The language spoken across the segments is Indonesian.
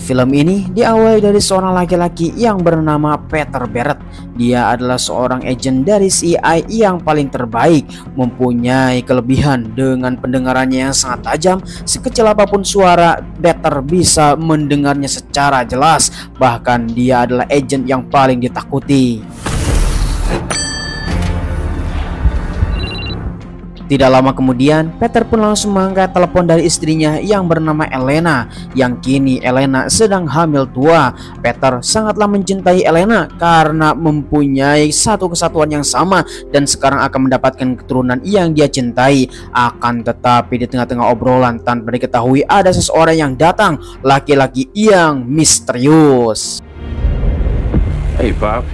Film ini diawali dari seorang laki-laki yang bernama Peter Barrett. Dia adalah seorang agen dari CIA yang paling terbaik, mempunyai kelebihan dengan pendengarannya yang sangat tajam. Sekecil apapun suara, Peter bisa mendengarnya secara jelas. Bahkan dia adalah agen yang paling ditakuti. Tidak lama kemudian, Peter pun langsung mengangkat telepon dari istrinya yang bernama Elena. Yang kini Elena sedang hamil tua. Peter sangatlah mencintai Elena karena mempunyai satu kesatuan yang sama dan sekarang akan mendapatkan keturunan yang dia cintai. Akan tetapi di tengah-tengah obrolan tanpa diketahui ada seseorang yang datang, laki-laki yang misterius. Hey Pop,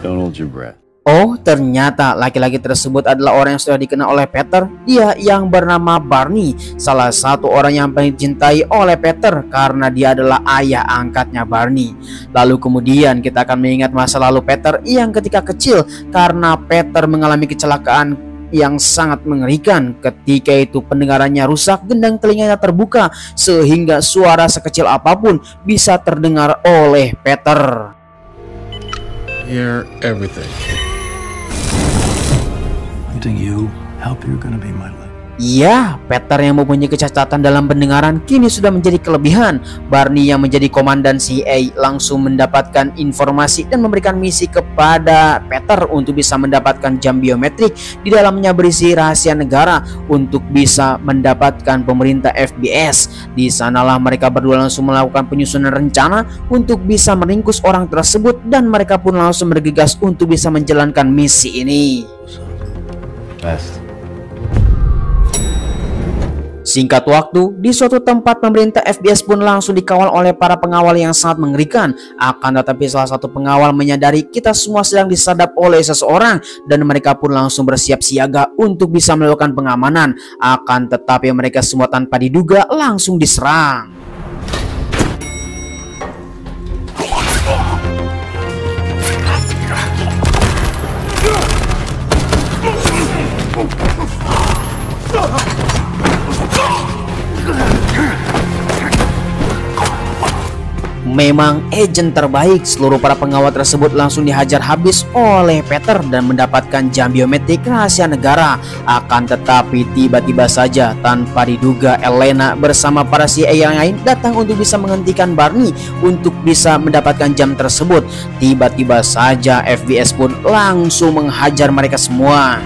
don't hold your breath. Oh, ternyata laki-laki tersebut adalah orang yang sudah dikenal oleh Peter. Dia yang bernama Barney, salah satu orang yang paling dicintai oleh Peter karena dia adalah ayah angkatnya Barney. Lalu kemudian kita akan mengingat masa lalu Peter yang ketika kecil karena Peter mengalami kecelakaan yang sangat mengerikan. Ketika itu pendengarannya rusak, gendang telinganya terbuka sehingga suara sekecil apapun bisa terdengar oleh Peter. Hear everything. You help, you're gonna be my life. Ya, Peter yang mempunyai kecacatan dalam pendengaran kini sudah menjadi kelebihan. Barney yang menjadi komandan CIA langsung mendapatkan informasi dan memberikan misi kepada Peter untuk bisa mendapatkan jam biometrik. Di dalamnya berisi rahasia negara untuk bisa mendapatkan pemerintah FBS. Di sanalah mereka berdua langsung melakukan penyusunan rencana untuk bisa meringkus orang tersebut dan mereka pun langsung bergegas untuk bisa menjalankan misi ini. Best. Singkat waktu, di suatu tempat pemerintah FBS pun langsung dikawal oleh para pengawal yang sangat mengerikan. Akan tetapi salah satu pengawal menyadari kita semua sedang disadap oleh seseorang dan mereka pun langsung bersiap siaga untuk bisa melakukan pengamanan. Akan tetapi mereka semua tanpa diduga langsung diserang. Memang agen terbaik, seluruh para pengawal tersebut langsung dihajar habis oleh Peter dan mendapatkan jam biometrik rahasia negara. Akan tetapi tiba-tiba saja tanpa diduga Elena bersama para CIA yang lain datang untuk bisa menghentikan Barney untuk bisa mendapatkan jam tersebut. Tiba-tiba saja FBS pun langsung menghajar mereka semua.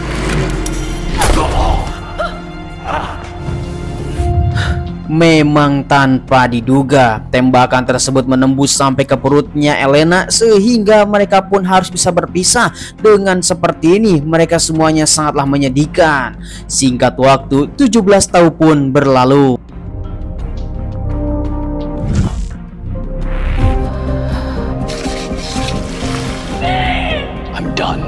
Memang tanpa diduga, tembakan tersebut menembus sampai ke perutnya Elena sehingga mereka pun harus bisa berpisah. Dengan seperti ini, mereka semuanya sangatlah menyedihkan. Singkat waktu, 17 tahun pun berlalu. I'm done.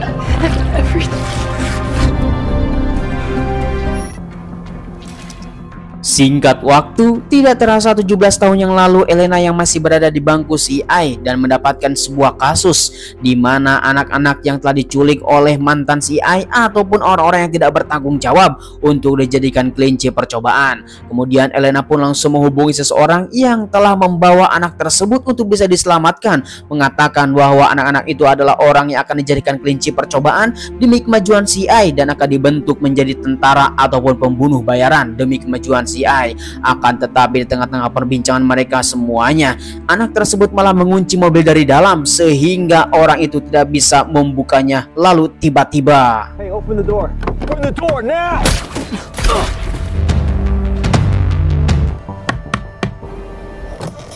Singkat waktu, tidak terasa 17 tahun yang lalu Elena yang masih berada di bangku CIA dan mendapatkan sebuah kasus di mana anak-anak yang telah diculik oleh mantan CIA ataupun orang-orang yang tidak bertanggung jawab untuk dijadikan kelinci percobaan. Kemudian Elena pun langsung menghubungi seseorang yang telah membawa anak tersebut untuk bisa diselamatkan, mengatakan bahwa anak-anak itu adalah orang yang akan dijadikan kelinci percobaan demi kemajuan CIA dan akan dibentuk menjadi tentara ataupun pembunuh bayaran demi kemajuan CIA. Akan tetapi di tengah-tengah perbincangan mereka semuanya, anak tersebut malah mengunci mobil dari dalam sehingga orang itu tidak bisa membukanya. Lalu tiba-tiba, hey, open the door. Open the door now.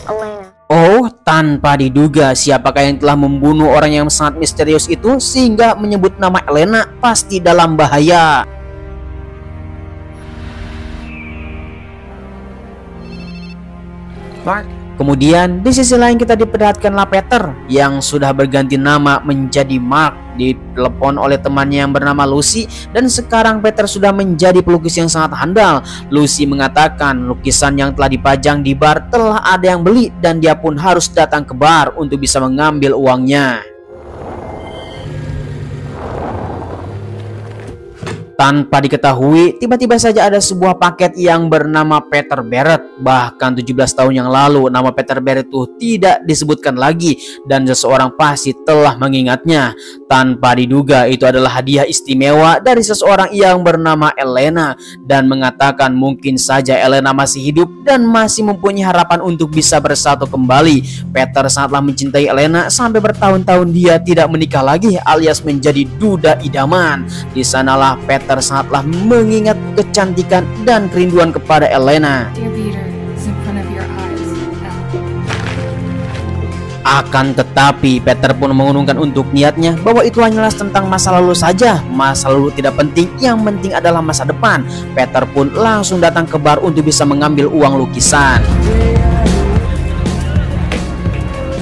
Elena. Oh, tanpa diduga siapakah yang telah membunuh orang yang sangat misterius itu sehingga menyebut nama Elena pasti dalam bahaya. Mark. Kemudian di sisi lain kita diperlihatkanlah Peter yang sudah berganti nama menjadi Mark, ditelepon oleh temannya yang bernama Lucy, dan sekarang Peter sudah menjadi pelukis yang sangat handal. Lucy mengatakan lukisan yang telah dipajang di bar telah ada yang beli dan dia pun harus datang ke bar untuk bisa mengambil uangnya. Tanpa diketahui, tiba-tiba saja ada sebuah paket yang bernama Peter Barrett. Bahkan 17 tahun yang lalu, nama Peter Barrett itu tidak disebutkan lagi dan seseorang pasti telah mengingatnya. Tanpa diduga, itu adalah hadiah istimewa dari seseorang yang bernama Elena dan mengatakan mungkin saja Elena masih hidup dan masih mempunyai harapan untuk bisa bersatu kembali. Peter sangatlah mencintai Elena sampai bertahun-tahun dia tidak menikah lagi alias menjadi duda idaman. Di sanalah Peter sangatlah mengingat kecantikan dan kerinduan kepada Elena. Dear Peter, it's in front of your eyes. Akan tetapi Peter pun mengurungkan untuk niatnya bahwa itu hanyalah tentang masa lalu saja. Masa lalu tidak penting, yang penting adalah masa depan. Peter pun langsung datang ke bar untuk bisa mengambil uang lukisan.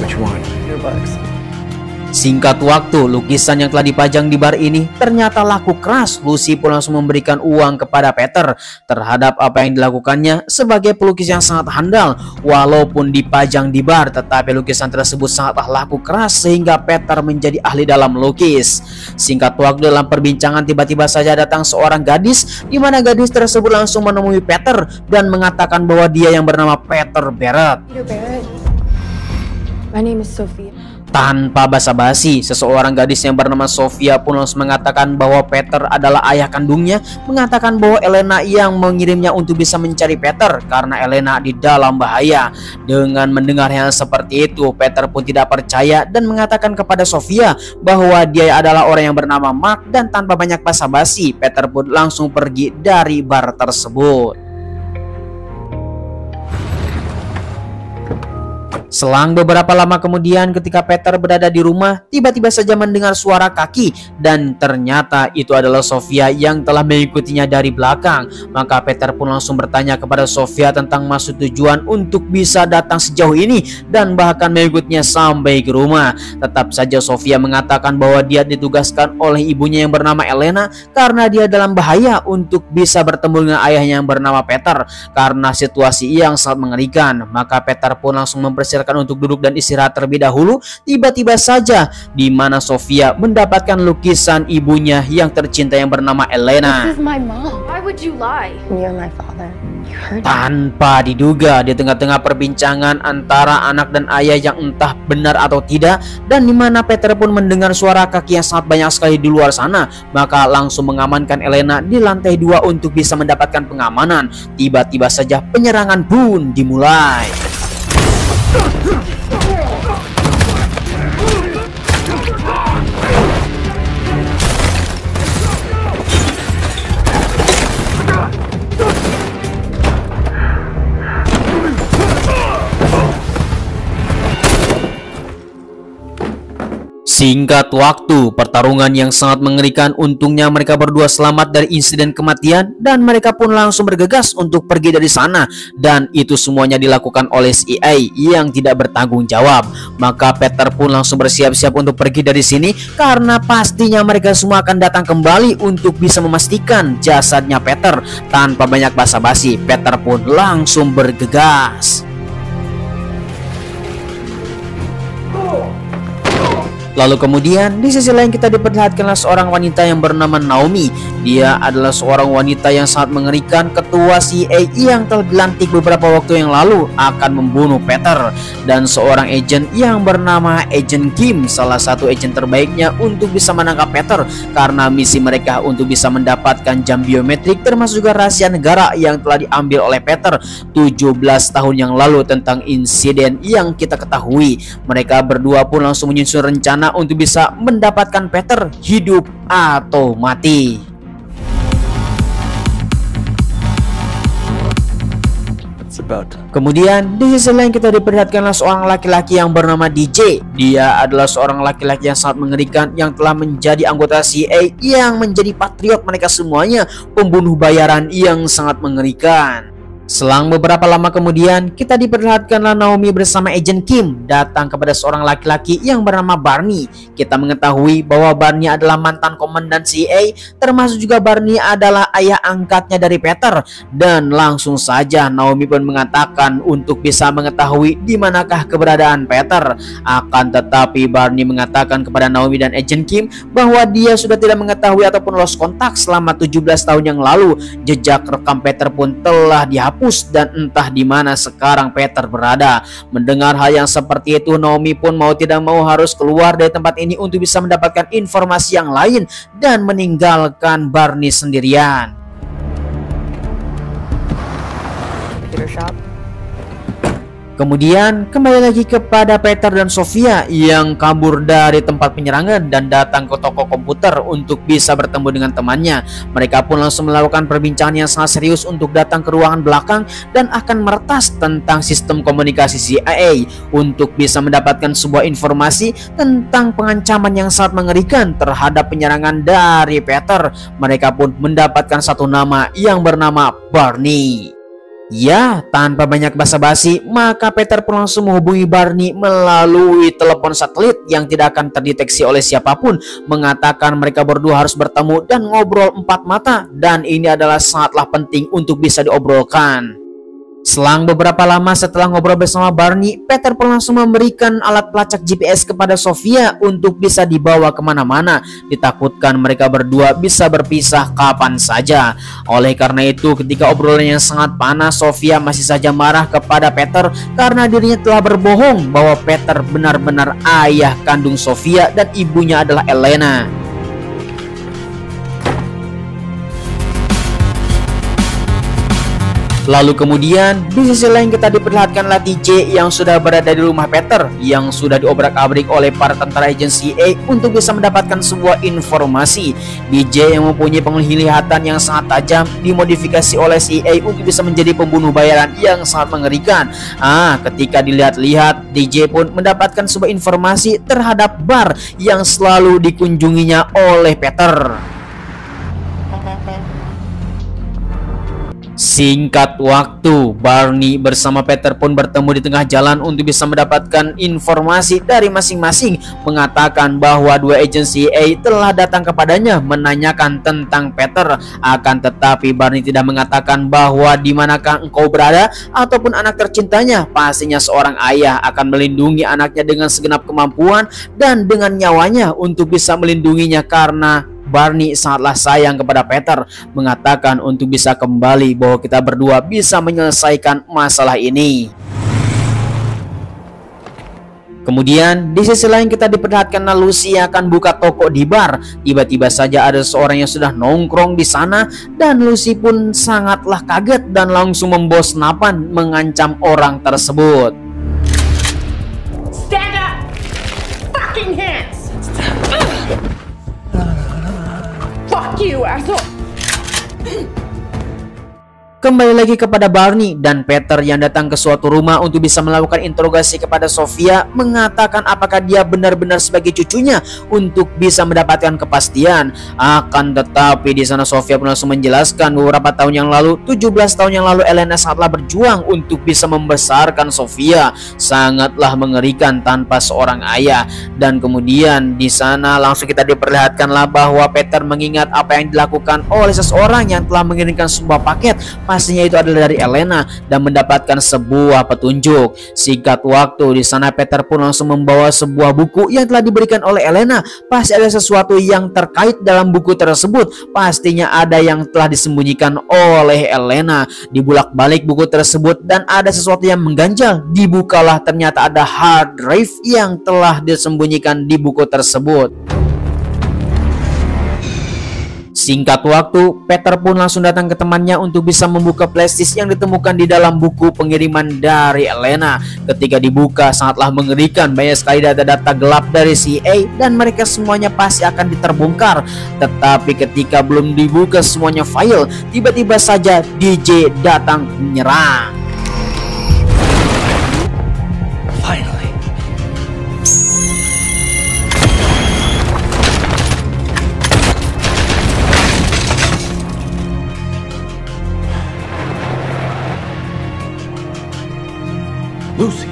Which one? Earbuds. Singkat waktu, lukisan yang telah dipajang di bar ini ternyata laku keras. Lucy pun langsung memberikan uang kepada Peter terhadap apa yang dilakukannya sebagai pelukis yang sangat handal. Walaupun dipajang di bar, tetapi lukisan tersebut sangatlah laku keras sehingga Peter menjadi ahli dalam melukis. Singkat waktu, dalam perbincangan tiba-tiba saja datang seorang gadis, di mana gadis tersebut langsung menemui Peter dan mengatakan bahwa dia yang bernama Peter Barrett. Peter Barrett. My name is Sophia. Tanpa basa-basi, seseorang gadis yang bernama Sofia pun langsung mengatakan bahwa Peter adalah ayah kandungnya, mengatakan bahwa Elena yang mengirimnya untuk bisa mencari Peter karena Elena di dalam bahaya. Dengan mendengar hal seperti itu, Peter pun tidak percaya dan mengatakan kepada Sofia bahwa dia adalah orang yang bernama Mark, dan tanpa banyak basa-basi, Peter pun langsung pergi dari bar tersebut. Selang beberapa lama kemudian, ketika Peter berada di rumah, tiba-tiba saja mendengar suara kaki dan ternyata itu adalah Sofia yang telah mengikutinya dari belakang. Maka Peter pun langsung bertanya kepada Sofia tentang maksud tujuan untuk bisa datang sejauh ini dan bahkan mengikutnya sampai ke rumah. Tetap saja Sofia mengatakan bahwa dia ditugaskan oleh ibunya yang bernama Elena karena dia dalam bahaya untuk bisa bertemu dengan ayahnya yang bernama Peter karena situasi yang sangat mengerikan. Maka Peter pun langsung mempersiapkan untuk duduk dan istirahat terlebih dahulu. Tiba-tiba saja di mana Sofia mendapatkan lukisan ibunya yang tercinta yang bernama Elena. This is my mom. Why would you lie? You're my father. You heard me. Tanpa diduga, di tengah-tengah perbincangan antara anak dan ayah yang entah benar atau tidak, dan di mana Peter pun mendengar suara kaki yang sangat banyak sekali di luar sana, maka langsung mengamankan Elena di lantai 2 untuk bisa mendapatkan pengamanan. Tiba-tiba saja penyerangan pun dimulai. Singkat waktu, pertarungan yang sangat mengerikan. Untungnya mereka berdua selamat dari insiden kematian dan mereka pun langsung bergegas untuk pergi dari sana. Dan itu semuanya dilakukan oleh CIA yang tidak bertanggung jawab. Maka Peter pun langsung bersiap-siap untuk pergi dari sini karena pastinya mereka semua akan datang kembali untuk bisa memastikan jasadnya Peter. Tanpa banyak basa-basi, Peter pun langsung bergegas. Lalu kemudian di sisi lain kita diperlihatkanlah seorang wanita yang bernama Naomi. Dia adalah seorang wanita yang sangat mengerikan. Ketua CIA yang telah dilantik beberapa waktu yang lalu akan membunuh Peter. Dan seorang agen yang bernama Agent Kim, salah satu agen terbaiknya untuk bisa menangkap Peter karena misi mereka untuk bisa mendapatkan jam biometrik termasuk juga rahasia negara yang telah diambil oleh Peter 17 tahun yang lalu tentang insiden yang kita ketahui. Mereka berdua pun langsung menyusun rencana untuk bisa mendapatkan Peter hidup atau mati. It's about time. Kemudian di sisi lain kita diperlihatkanlah seorang laki-laki yang bernama DJ. Dia adalah seorang laki-laki yang sangat mengerikan yang telah menjadi anggota CIA, yang menjadi patriot mereka semuanya, pembunuh bayaran yang sangat mengerikan. Selang beberapa lama kemudian, kita diperlihatkanlah Naomi bersama Agent Kim datang kepada seorang laki-laki yang bernama Barney. Kita mengetahui bahwa Barney adalah mantan komandan CIA, termasuk juga Barney adalah ayah angkatnya dari Peter. Dan langsung saja Naomi pun mengatakan untuk bisa mengetahui di manakah keberadaan Peter. Akan tetapi Barney mengatakan kepada Naomi dan Agent Kim bahwa dia sudah tidak mengetahui ataupun lost kontak selama 17 tahun yang lalu. Jejak rekam Peter pun telah dihapus dan entah di mana sekarang Peter berada. Mendengar hal yang seperti itu, Naomi pun mau tidak mau harus keluar dari tempat ini untuk bisa mendapatkan informasi yang lain dan meninggalkan Barney sendirian. Kemudian kembali lagi kepada Peter dan Sofia yang kabur dari tempat penyerangan dan datang ke toko komputer untuk bisa bertemu dengan temannya. Mereka pun langsung melakukan perbincangan yang sangat serius untuk datang ke ruangan belakang dan akan meretas tentang sistem komunikasi CIA untuk bisa mendapatkan sebuah informasi tentang pengancaman yang sangat mengerikan terhadap penyerangan dari Peter. Mereka pun mendapatkan satu nama yang bernama Barney. Ya, tanpa banyak basa-basi, maka Peter pun langsung menghubungi Barney melalui telepon satelit yang tidak akan terdeteksi oleh siapapun, mengatakan mereka berdua harus bertemu dan ngobrol empat mata, dan ini adalah sangatlah penting untuk bisa diobrolkan. Selang beberapa lama setelah ngobrol bersama Barney, Peter pun langsung memberikan alat pelacak GPS kepada Sofia untuk bisa dibawa kemana-mana. Ditakutkan mereka berdua bisa berpisah kapan saja. Oleh karena itu, ketika obrolannya sangat panas, Sofia masih saja marah kepada Peter karena dirinya telah berbohong bahwa Peter benar-benar ayah kandung Sofia dan ibunya adalah Elena. Lalu kemudian di sisi lain kita diperlihatkanlah DJ yang sudah berada di rumah Peter yang sudah diobrak-abrik oleh para tentara agensi CIA untuk bisa mendapatkan sebuah informasi. DJ yang mempunyai penglihatan yang sangat tajam dimodifikasi oleh CIA untuk bisa menjadi pembunuh bayaran yang sangat mengerikan. Ketika dilihat-lihat, DJ pun mendapatkan sebuah informasi terhadap bar yang selalu dikunjunginya oleh Peter. Singkat waktu, Barney bersama Peter pun bertemu di tengah jalan untuk bisa mendapatkan informasi dari masing-masing, mengatakan bahwa dua agensi CIA telah datang kepadanya menanyakan tentang Peter. Akan tetapi Barney tidak mengatakan bahwa di manakah engkau berada ataupun anak tercintanya. Pastinya seorang ayah akan melindungi anaknya dengan segenap kemampuan dan dengan nyawanya untuk bisa melindunginya, karena Barney sangatlah sayang kepada Peter, mengatakan untuk bisa kembali bahwa kita berdua bisa menyelesaikan masalah ini. Kemudian di sisi lain kita diperlihatkan Lucy akan buka toko di bar. Tiba-tiba saja ada seorang yang sudah nongkrong di sana dan Lucy pun sangatlah kaget dan langsung membawa senapan mengancam orang tersebut. Stand up! Fucking hands! Fuck you, asshole! Kembali lagi kepada Barney dan Peter yang datang ke suatu rumah untuk bisa melakukan interogasi kepada Sofia, mengatakan apakah dia benar-benar sebagai cucunya untuk bisa mendapatkan kepastian. Akan tetapi di sana Sofia pun langsung menjelaskan beberapa tahun yang lalu, 17 tahun yang lalu, Elena sangatlah berjuang untuk bisa membesarkan Sofia, sangatlah mengerikan tanpa seorang ayah. Dan kemudian di sana langsung kita diperlihatkanlah bahwa Peter mengingat apa yang dilakukan oleh seseorang yang telah mengirimkan sebuah paket. Pastinya itu adalah dari Elena dan mendapatkan sebuah petunjuk. Singkat waktu di sana Peter pun langsung membawa sebuah buku yang telah diberikan oleh Elena. Pasti ada sesuatu yang terkait dalam buku tersebut. Pastinya ada yang telah disembunyikan oleh Elena. Dibulak-balik buku tersebut dan ada sesuatu yang mengganjal. Dibukalah, ternyata ada hard drive yang telah disembunyikan di buku tersebut. Singkat waktu, Peter pun langsung datang ke temannya untuk bisa membuka flashdisk yang ditemukan di dalam buku pengiriman dari Elena. Ketika dibuka, sangatlah mengerikan, banyak sekali data-data gelap dari CIA dan mereka semuanya pasti akan diterbongkar. Tetapi ketika belum dibuka semuanya file, tiba-tiba saja DJ datang menyerang. Lucy.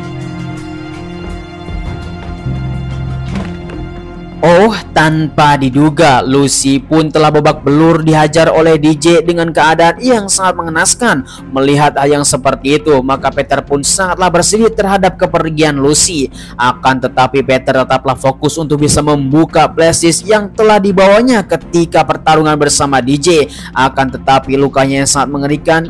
Oh, tanpa diduga, Lucy pun telah babak belur dihajar oleh DJ dengan keadaan yang sangat mengenaskan. Melihat hal yang seperti itu, maka Peter pun sangatlah bersedih terhadap kepergian Lucy. Akan tetapi Peter tetaplah fokus untuk bisa membuka flashdisk yang telah dibawanya ketika pertarungan bersama DJ. Akan tetapi lukanya yang sangat mengerikan,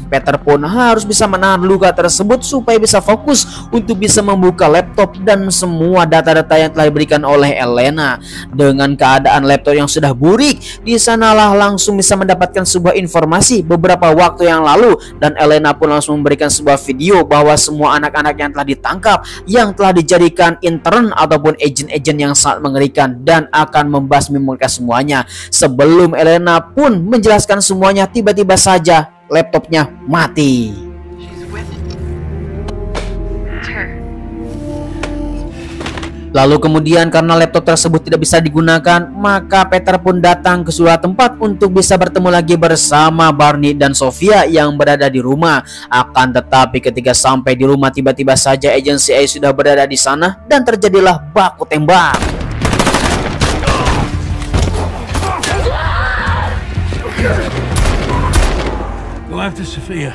Peter pun harus bisa menahan luka tersebut supaya bisa fokus untuk bisa membuka laptop dan semua data-data yang telah diberikan oleh Elena. Dengan keadaan laptop yang sudah burik, di sanalah langsung bisa mendapatkan sebuah informasi beberapa waktu yang lalu, dan Elena pun langsung memberikan sebuah video bahwa semua anak-anak yang telah ditangkap yang telah dijadikan intern ataupun agen-agen yang sangat mengerikan dan akan membasmi mereka semuanya. Sebelum Elena pun menjelaskan semuanya, tiba-tiba saja laptopnya mati. Lalu kemudian karena laptop tersebut tidak bisa digunakan, maka Peter pun datang ke sebuah tempat untuk bisa bertemu lagi bersama Barney dan Sofia yang berada di rumah. Akan tetapi ketika sampai di rumah, tiba-tiba saja agen CIA sudah berada di sana dan terjadilah baku tembak. Go after Sophia.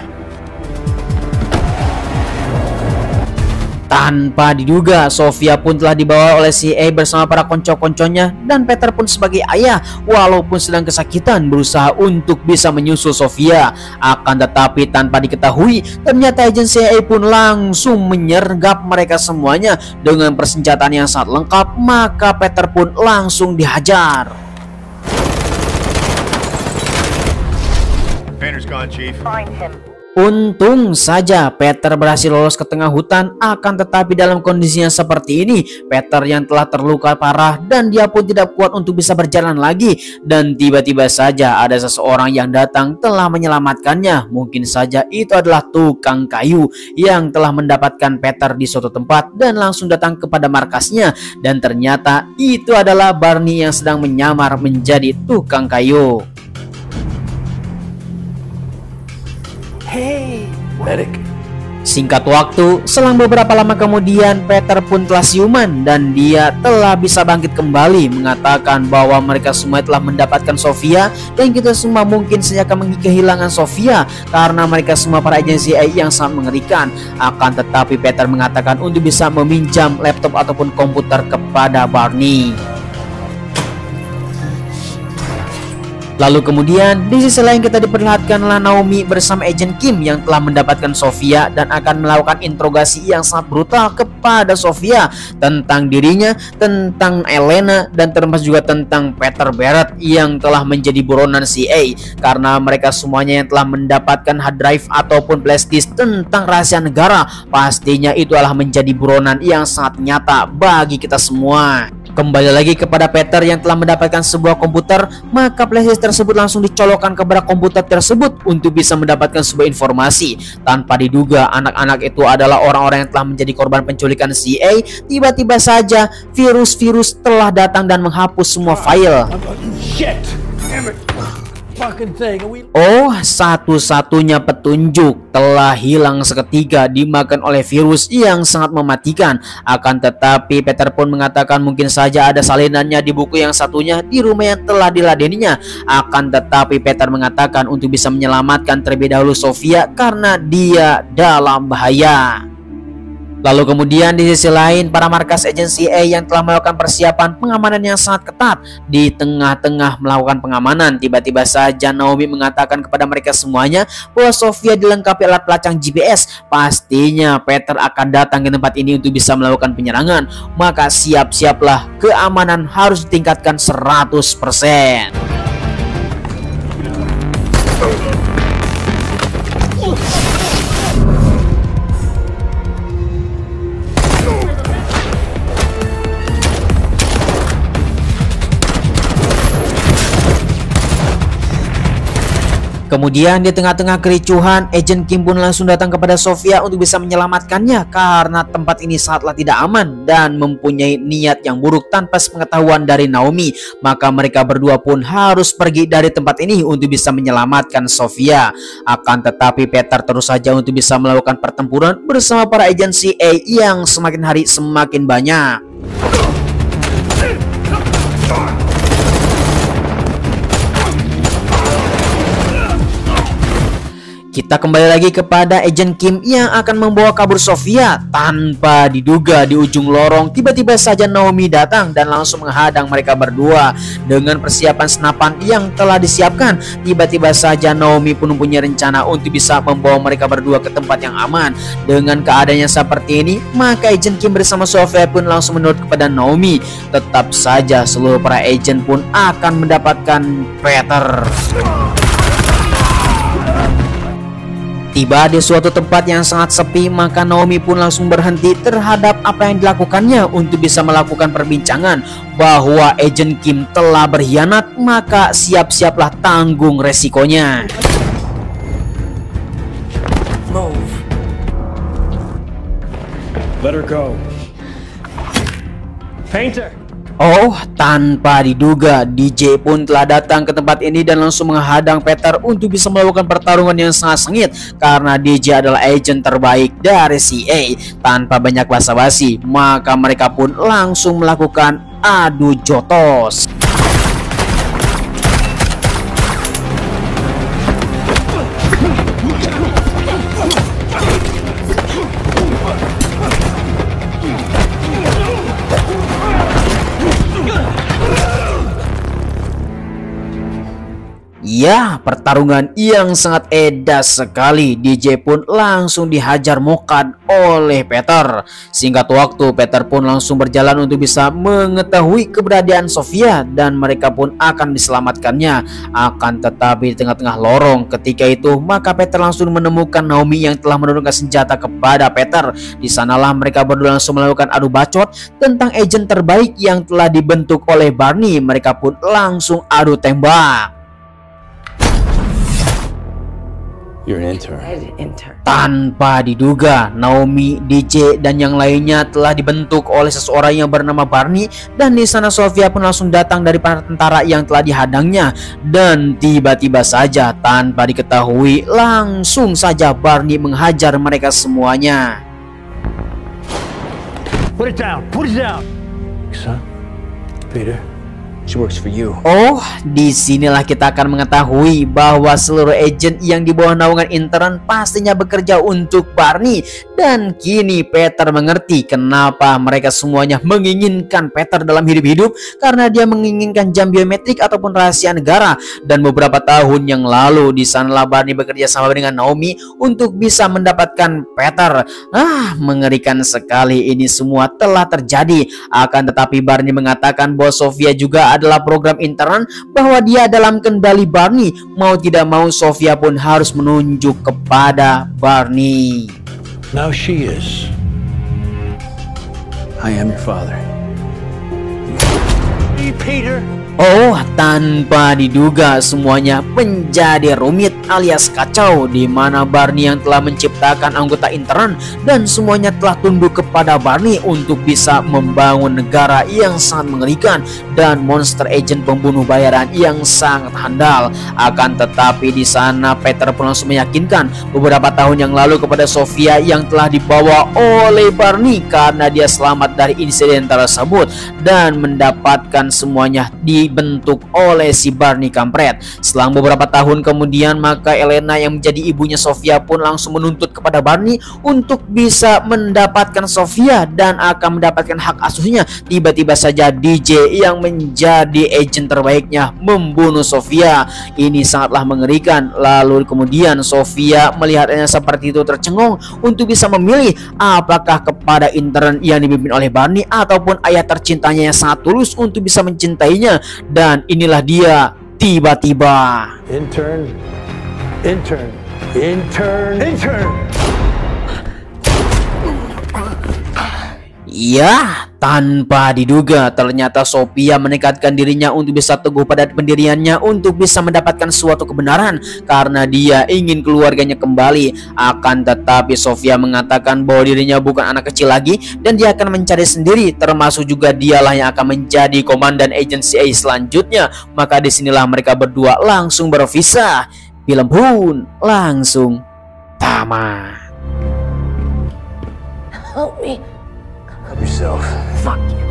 Tanpa diduga, Sofia pun telah dibawa oleh CIA bersama para konco-konconya, dan Peter pun sebagai ayah, walaupun sedang kesakitan, berusaha untuk bisa menyusul Sofia. Akan tetapi tanpa diketahui, ternyata agen CIA pun langsung menyergap mereka semuanya dengan persenjataan yang sangat lengkap. Maka Peter pun langsung dihajar. Painter's gone, Chief. Find him. Untung saja Peter berhasil lolos ke tengah hutan. Akan tetapi dalam kondisinya seperti ini, Peter yang telah terluka parah dan dia pun tidak kuat untuk bisa berjalan lagi. Dan tiba-tiba saja ada seseorang yang datang telah menyelamatkannya. Mungkin saja itu adalah tukang kayu yang telah mendapatkan Peter di suatu tempat dan langsung datang kepada markasnya. Dan ternyata itu adalah Barney yang sedang menyamar menjadi tukang kayu. Hey, medic. Singkat waktu, selang beberapa lama kemudian, Peter pun telah siuman dan dia telah bisa bangkit kembali, mengatakan bahwa mereka semua telah mendapatkan Sofia dan kita semua mungkin saja akan kehilangan Sofia karena mereka semua para agensi AI yang sangat mengerikan. Akan tetapi Peter mengatakan untuk bisa meminjam laptop ataupun komputer kepada Barney. Lalu kemudian di sisi lain kita diperlihatkanlah Naomi bersama Agent Kim yang telah mendapatkan Sofia dan akan melakukan interogasi yang sangat brutal kepada Sofia tentang dirinya, tentang Elena, dan termasuk juga tentang Peter Barrett yang telah menjadi buronan CIA karena mereka semuanya yang telah mendapatkan hard drive ataupun flash disk tentang rahasia negara. Pastinya itu adalah menjadi buronan yang sangat nyata bagi kita semua. Kembali lagi kepada Peter yang telah mendapatkan sebuah komputer, maka flashdisk tersebut langsung dicolokkan kepada komputer tersebut untuk bisa mendapatkan sebuah informasi. Tanpa diduga, anak-anak itu adalah orang-orang yang telah menjadi korban penculikan CIA. Tiba-tiba saja virus-virus telah datang dan menghapus semua file. Shit! Damn it! Fucking thing. Oh, satu-satunya petunjuk telah hilang seketika dimakan oleh virus yang sangat mematikan. Akan tetapi Peter pun mengatakan mungkin saja ada salinannya di buku yang satunya di rumah yang telah diladeninya. Akan tetapi Peter mengatakan untuk bisa menyelamatkan terlebih dahulu Sofia karena dia dalam bahaya. Lalu kemudian di sisi lain, para markas agensi A yang telah melakukan persiapan pengamanan yang sangat ketat. Di tengah-tengah melakukan pengamanan, tiba-tiba saja Naomi mengatakan kepada mereka semuanya bahwa Sofia dilengkapi alat pelacak GPS. Pastinya Peter akan datang ke tempat ini untuk bisa melakukan penyerangan. Maka siap-siaplah, keamanan harus ditingkatkan 100%. Kemudian di tengah-tengah kericuhan, Agent Kim pun langsung datang kepada Sofia untuk bisa menyelamatkannya karena tempat ini sangatlah tidak aman dan mempunyai niat yang buruk tanpa sepengetahuan dari Naomi. Maka mereka berdua pun harus pergi dari tempat ini untuk bisa menyelamatkan Sofia. Akan tetapi Peter terus saja untuk bisa melakukan pertempuran bersama para agent CIA yang semakin hari semakin banyak. Kita kembali lagi kepada Agent Kim yang akan membawa kabur Sofia. Tanpa diduga di ujung lorong tiba-tiba saja Naomi datang dan langsung menghadang mereka berdua. Dengan persiapan senapan yang telah disiapkan, tiba-tiba saja Naomi pun mempunyai rencana untuk bisa membawa mereka berdua ke tempat yang aman. Dengan keadaannya seperti ini, maka Agent Kim bersama Sofia pun langsung menurut kepada Naomi. Tetap saja seluruh para agent pun akan mendapatkan Peter. Tiba di suatu tempat yang sangat sepi, maka Naomi pun langsung berhenti terhadap apa yang dilakukannya untuk bisa melakukan perbincangan bahwa Agent Kim telah berkhianat, maka siap-siaplah tanggung resikonya. Move. Let her go. Painter! Oh, tanpa diduga DJ pun telah datang ke tempat ini dan langsung menghadang Peter untuk bisa melakukan pertarungan yang sangat sengit karena DJ adalah agent terbaik dari CIA. Tanpa banyak basa-basi, maka mereka pun langsung melakukan adu jotos. Ya, pertarungan yang sangat edas sekali. DJ pun langsung dihajar mokat oleh Peter. Singkat waktu, Peter pun langsung berjalan untuk bisa mengetahui keberadaan Sofia dan mereka pun akan diselamatkannya. Akan tetapi di tengah-tengah lorong ketika itu, maka Peter langsung menemukan Naomi yang telah menurunkan senjata kepada Peter. Di sanalah mereka berdua langsung melakukan adu bacot tentang agent terbaik yang telah dibentuk oleh Barney. Mereka pun langsung adu tembak. You're an intern. Tanpa diduga, Naomi, DJ, dan yang lainnya telah dibentuk oleh seseorang yang bernama Barney. Dan di sana Sofia pun langsung datang dari para tentara yang telah dihadangnya. Dan tiba-tiba saja, tanpa diketahui, langsung saja Barney menghajar mereka semuanya. Put it down! Put it down! Son, Peter, she works for you. Oh, disinilah kita akan mengetahui bahwa seluruh agent yang di bawah naungan intern pastinya bekerja untuk Barney. Dan kini Peter mengerti kenapa mereka semuanya menginginkan Peter dalam hidup-hidup, karena dia menginginkan jam biometrik ataupun rahasia negara. Dan beberapa tahun yang lalu di sanalah Barney bekerja sama dengan Naomi untuk bisa mendapatkan Peter. Mengerikan sekali ini semua telah terjadi. Akan tetapi Barney mengatakan bahwa Sofia juga adalah program intern, bahwa dia dalam kendali Barney. Mau tidak mau Sofia pun harus menunjuk kepada Barney. Now she is. I am your father. Hey, Peter! Oh, tanpa diduga semuanya menjadi rumit alias kacau, di mana Barney yang telah menciptakan anggota intern dan semuanya telah tunduk kepada Barney untuk bisa membangun negara yang sangat mengerikan dan monster agent pembunuh bayaran yang sangat handal. Akan tetapi di sana Peter pun langsung meyakinkan beberapa tahun yang lalu kepada Sofia yang telah dibawa oleh Barney karena dia selamat dari insiden tersebut dan mendapatkan semuanya dibentuk oleh si Barney kampret. Selang beberapa tahun kemudian, maka Elena yang menjadi ibunya Sofia pun langsung menuntut kepada Barney untuk bisa mendapatkan Sofia dan akan mendapatkan hak asuhnya. Tiba-tiba saja DJ yang menjadi agent terbaiknya membunuh Sofia. Ini sangatlah mengerikan. Lalu kemudian Sofia melihatnya seperti itu tercengung untuk bisa memilih apakah kepada intern yang dipimpin oleh Barney ataupun ayah tercintanya yang sangat tulus untuk bisa mencintainya. Dan inilah dia tiba-tiba. Intern. Intern. Intern. Intern. Ya, Tanpa diduga, ternyata Sofia menekatkan dirinya untuk bisa teguh pada pendiriannya untuk bisa mendapatkan suatu kebenaran karena dia ingin keluarganya kembali. Akan tetapi Sofia mengatakan bahwa dirinya bukan anak kecil lagi dan dia akan mencari sendiri, termasuk juga dialah yang akan menjadi komandan agensi A selanjutnya. Maka disinilah mereka berdua langsung berpisah. Film pun langsung tamat. Help me. Help yourself. Fuck you.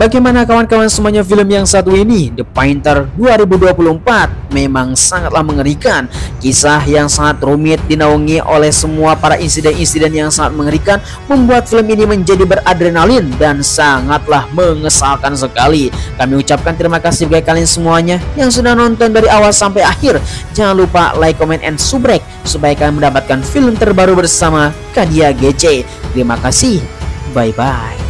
Bagaimana kawan-kawan semuanya, film yang satu ini The Painter 2024 memang sangatlah mengerikan. Kisah yang sangat rumit dinaungi oleh semua para insiden-insiden yang sangat mengerikan membuat film ini menjadi beradrenalin dan sangatlah mengesalkan sekali. Kami ucapkan terima kasih bagi kalian semuanya yang sudah nonton dari awal sampai akhir. Jangan lupa like, comment, and subscribe supaya kalian mendapatkan film terbaru bersama Kadia GC. Terima kasih. Bye-bye.